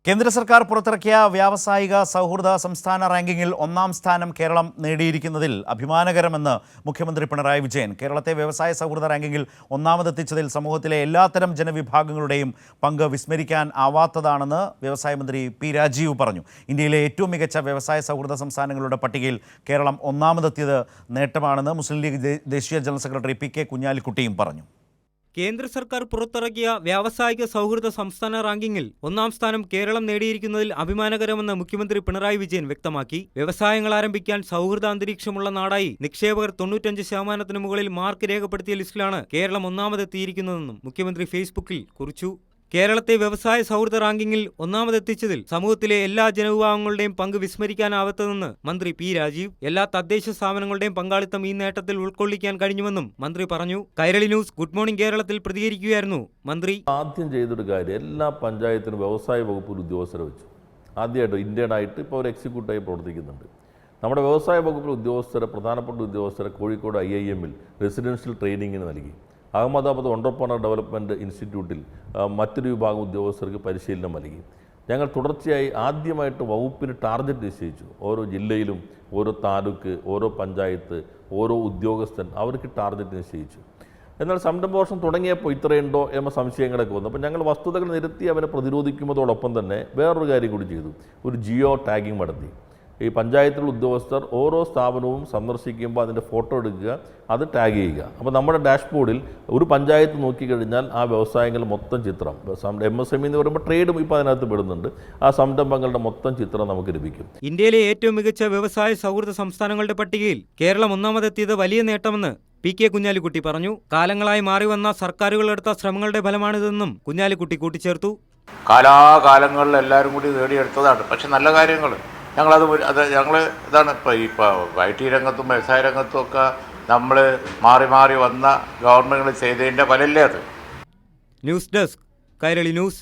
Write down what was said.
കേന്ദ്ര സർക്കാർ പുറത്തിറക്കിയ വ്യാവസായിക സൗഹൃദ സംസ്ഥാന റാങ്കിങ്ങിൽ ഒന്നാം സ്ഥാനം കേരളം നേടിയിരിക്കുന്നതിൽ അഭിമാനകരമെന്ന് മുഖ്യമന്ത്രി പിണറായി വിജയൻ. കേരളത്തെ വ്യവസായ സൗഹൃദ റാങ്കിങ്ങിൽ ഒന്നാമതെത്തിച്ചതിൽ സമൂഹത്തിലെ എല്ലാത്തരം ജനവിഭാഗങ്ങളുടെയും പങ്ക് വിസ്മരിക്കാൻ ആവാത്തതാണെന്ന് വ്യവസായ മന്ത്രി പി രാജീവ് പറഞ്ഞു. ഇന്ത്യയിലെ ഏറ്റവും മികച്ച വ്യവസായ സൗഹൃദ സംസ്ഥാനങ്ങളുടെ പട്ടികയിൽ കേരളം ഒന്നാമതെത്തിയത് നേട്ടമാണെന്ന് മുസ്ലിം ലീഗ് ദേശീയ ജനറൽ സെക്രട്ടറി പി കെ കുഞ്ഞാലിക്കുട്ടിയും പറഞ്ഞു. കേന്ദ്ര സർക്കാർ പുറത്തിറക്കിയ വ്യാവസായിക സൗഹൃദ സംസ്ഥാന റാങ്കിങ്ങിൽ ഒന്നാം സ്ഥാനം കേരളം നേടിയിരിക്കുന്നതിൽ അഭിമാനകരമെന്ന് മുഖ്യമന്ത്രി പിണറായി വിജയൻ വ്യക്തമാക്കി. വ്യവസായങ്ങൾ ആരംഭിക്കാൻ സൗഹൃദ അന്തരീക്ഷമുള്ള നാടായി നിക്ഷേപകർ 95% മുകളിൽ മാർക്ക് രേഖപ്പെടുത്തിയ ലിസ്റ്റിലാണ് കേരളം ഒന്നാമതെത്തിയിരിക്കുന്നതെന്നും മുഖ്യമന്ത്രി ഫേസ്ബുക്കിൽ കുറിച്ചു. കേരളത്തെ വ്യവസായ സൗഹൃദ റാങ്കിങ്ങിൽ ഒന്നാമതെത്തിച്ചതിൽ സമൂഹത്തിലെ എല്ലാ ജനവിഭാഗങ്ങളുടെയും പങ്ക് വിസ്മരിക്കാനാവാത്തതെന്ന് മന്ത്രി പി രാജീവ്. എല്ലാ തദ്ദേശ സ്ഥാപനങ്ങളുടെയും പങ്കാളിത്തം ഈ നേട്ടത്തിൽ ഉൾക്കൊള്ളിക്കാൻ കഴിഞ്ഞുവെന്നും മന്ത്രി പറഞ്ഞു. കൈരളി ന്യൂസ് ഗുഡ് മോർണിംഗ് കേരളത്തിൽ പ്രതികരിക്കുകയായിരുന്നു മന്ത്രി. ആദ്യം ചെയ്തൊരു കാര്യം, എല്ലാ പഞ്ചായത്തിനും വ്യവസായ വകുപ്പിൽ ഉദ്യോഗസ്ഥരെ വെച്ചു. ആദ്യമായിട്ട് ഇന്ത്യനായിട്ട് ഇപ്പോൾ ഒരു എക്സിക്യൂട്ടീവായി പ്രവർത്തിക്കുന്നുണ്ട്. നമ്മുടെ വ്യവസായ വകുപ്പിൽ ഉദ്യോഗസ്ഥരെ, പ്രധാനപ്പെട്ട ഉദ്യോഗസ്ഥരെ കോഴിക്കോട് IIM റെസിഡൻഷ്യൽ ട്രെയിനിങ്ങിന് നൽകി. അഹമ്മദാബാദ് ഓണ്ടർപ്രണർ ഡെവലപ്മെൻറ്റ് ഇൻസ്റ്റിറ്റ്യൂട്ടിൽ മറ്റൊരു വിഭാഗം ഉദ്യോഗസ്ഥർക്ക് പരിശീലനം നൽകി. ഞങ്ങൾ തുടർച്ചയായി ആദ്യമായിട്ട് വകുപ്പിന് ടാർഗറ്റ് നിശ്ചയിച്ചു. ഓരോ ജില്ലയിലും, ഓരോ താലൂക്ക്, ഓരോ പഞ്ചായത്ത്, ഓരോ ഉദ്യോഗസ്ഥൻ അവർക്ക് ടാർഗറ്റ് നിശ്ചയിച്ചു. എന്നാൽ സംരംഭവർഷം തുടങ്ങിയപ്പോൾ ഇത്രയുണ്ടോ എന്ന സംശയങ്ങളൊക്കെ വന്നു. അപ്പോൾ ഞങ്ങൾ വസ്തുതകൾ നിരത്തി അവരെ പ്രതിരോധിക്കുന്നതോടൊപ്പം തന്നെ വേറൊരു കാര്യം കൂടി ചെയ്തു. ഒരു ജിയോ ടാഗിങ് നടത്തി. ഈ പഞ്ചായത്തിലുള്ള ഉദ്യോഗസ്ഥർ ഓരോ സ്ഥാപനവും സന്ദർശിക്കുമ്പോൾ അതിൻ്റെ ഫോട്ടോ എടുക്കുക, അത് ടാഗ് ചെയ്യുക. അപ്പോൾ നമ്മുടെ ഡാഷ്ബോർഡിൽ ഒരു പഞ്ചായത്ത് നോക്കിക്കഴിഞ്ഞാൽ ആ വ്യവസായങ്ങളുടെ മൊത്തം ചിത്രം, MSME എന്ന് പറയുമ്പോൾ ട്രേഡും ഇപ്പോൾ അതിനകത്ത് പെടുന്നുണ്ട്, ആ സംരംഭങ്ങളുടെ മൊത്തം ചിത്രം നമുക്ക് ലഭിക്കും. ഇന്ത്യയിലെ ഏറ്റവും മികച്ച വ്യവസായ സൗഹൃദ സംസ്ഥാനങ്ങളുടെ പട്ടികയിൽ കേരളം ഒന്നാമതെത്തിയത് വലിയ നേട്ടമെന്ന് പി കെ കുഞ്ഞാലിക്കുട്ടി പറഞ്ഞു. കാലങ്ങളായി മാറിവന്ന സർക്കാരുകൾ എടുത്ത ശ്രമങ്ങളുടെ ഫലമാണിതെന്നും കുഞ്ഞാലിക്കുട്ടി കൂട്ടിച്ചേർത്തു. കാലാകാലങ്ങളിൽ എല്ലാവരും കൂടി നേടിയെടുത്തതാണ്. പക്ഷെ നല്ല കാര്യങ്ങൾ ഇതാണ് ഇപ്പോൾ IT രംഗത്തും വ്യവസായ രംഗത്തും ഒക്കെ നമ്മൾ മാറി മാറി വന്ന ഗവൺമെൻറ്റുകൾ ചെയ്തതിൻ്റെ ഫലമല്ലേ അത്. News desk Kairali news.